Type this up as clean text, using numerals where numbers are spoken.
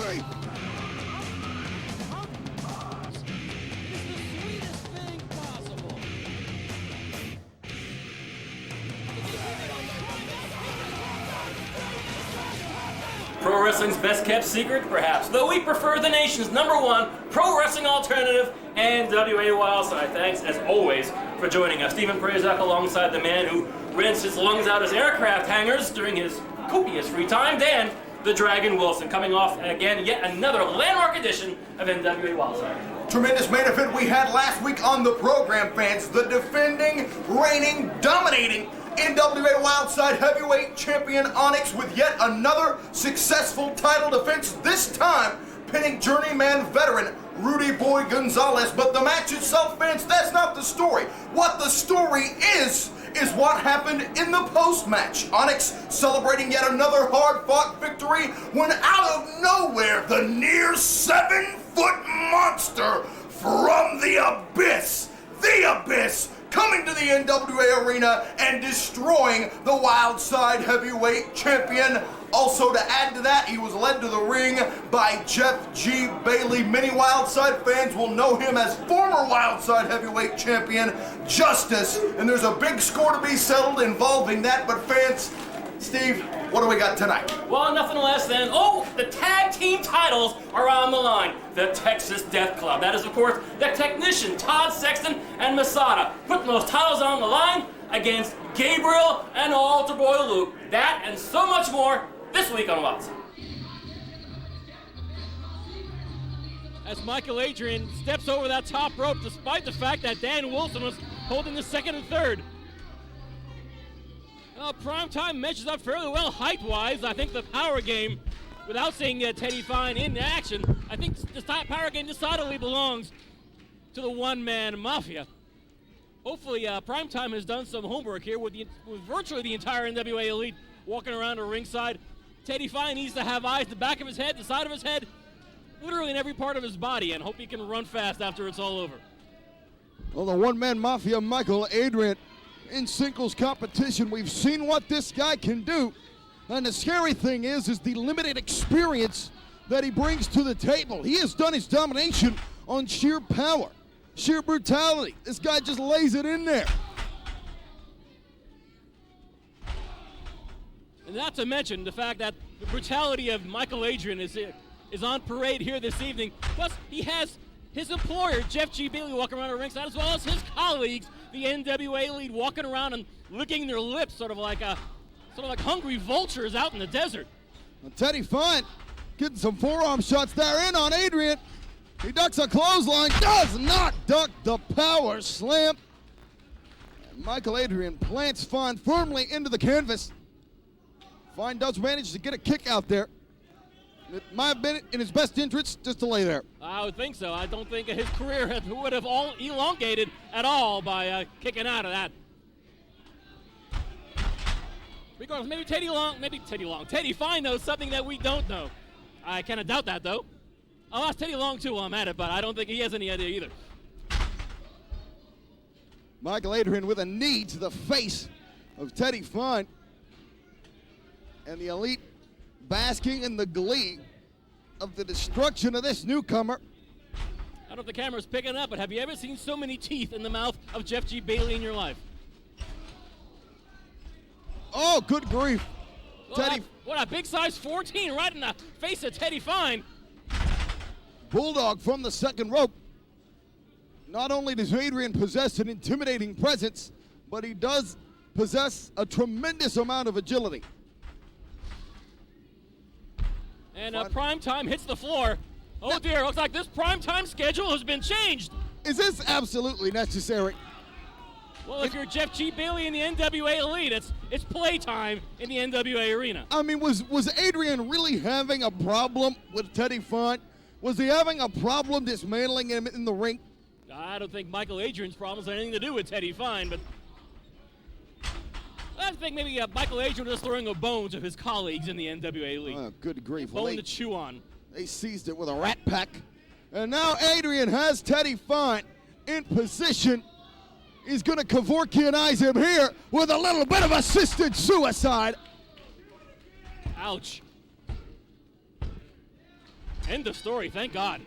Bailey. Pro wrestling's best kept secret, perhaps, though we prefer the nation's #1 pro wrestling alternative, NWA Wildside. Thanks, as always, for joining us. Stephen Prazak alongside the man who rinsed his lungs out as aircraft hangers during his copious free time, Dan the Dragon Wilson, coming off, again, yet another landmark edition of NWA Wildside. Tremendous main event we had last week on the program, fans. The defending, reigning, dominating NWA Wildside Heavyweight Champion Onyx with yet another successful title defense, this time pinning journeyman veteran Rudy Boy Gonzalez. But the match itself, fans, that's not the story. What the story is what happened in the post-match. Onyx celebrating yet another hard-fought victory when out of nowhere, the near 7-foot monster from the abyss, coming to the NWA arena and destroying the Wildside Heavyweight Champion. Also, to add to that, he was led to the ring by Jeff G Bailey. Many Wildside fans will know him as former Wildside Heavyweight Champion Justice, and there's a big score to be settled involving that. But fans, Steve, what do we got tonight? Well, nothing less than, the tag team titles are on the line. The Texas Death Club. That is, of course, the Technician, Todd Sexton, and Masada, putting those titles on the line against Gabriel and Altar Boy Luke. That and so much more this week on Wildside. As Mikal Adryan steps over that top rope, despite the fact that Dan Wilson was holding the second and third. Primetime measures up fairly well height-wise. I think the power game, without seeing Teddy Fine in action, I think the power game decidedly belongs to the one-man mafia. Hopefully, Primetime has done some homework here with virtually the entire NWA Elite walking around the ringside. Teddy Fine needs to have eyes the back of his head, the side of his head, literally in every part of his body, and hope he can run fast after it's all over. Well, the one-man mafia, Mikal Adryan, in singles competition. We've seen what this guy can do. And the scary thing is the limited experience that he brings to the table. He has done his domination on sheer power, sheer brutality. This guy just lays it in there. And not to mention the fact that the brutality of Mikal Adryan is on parade here this evening. Plus, he has his employer, Jeff G Bailey, walking around the ringside, as well as his colleagues, the NWA Elite, walking around and licking their lips, sort of like hungry vultures out in the desert. Well, Teddy Fine getting some forearm shots there in on Adrian. He ducks a clothesline, does not duck the power slam. And Mikal Adryan plants Fine firmly into the canvas. Fine does manage to get a kick out there. It might have been in his best interest just to lay there. I would think so. I don't think his career would have all elongated at all by kicking out of that. Regardless, Teddy Fine knows something that we don't know. I kind of doubt that, though. I'll ask Teddy Long, too, while I'm at it, but I don't think he has any idea either. Mikal Adryan with a knee to the face of Teddy Fine. And the Elite basking in the glee of the destruction of this newcomer. I don't know if the camera's picking up, but have you ever seen so many teeth in the mouth of Jeff G Bailey in your life? Oh, good grief. Well, Teddy. What a big size 14 right in the face of Teddy Fine. Bulldog from the second rope. Not only does Adrian possess an intimidating presence, but he does possess a tremendous amount of agility. And Primetime hits the floor. Oh dear, looks like this Primetime schedule has been changed. Is this absolutely necessary? Well, if you're Jeff G Bailey in the NWA Elite, it's playtime in the NWA arena. I mean, was Adrian really having a problem with Teddy Fine? Was he having a problem dismantling him in the ring? I don't think Mikal Adryan's problems had anything to do with Teddy Fine, but I think maybe Mikal Adryan was throwing a bone to his colleagues in the NWA Elite. Oh, good grief. Bone to chew on. They seized it with a rat pack. And now Adrian has Teddy Fine in position. He's going to Kevorkianize him here with a little bit of assisted suicide. Ouch. End of story, thank God.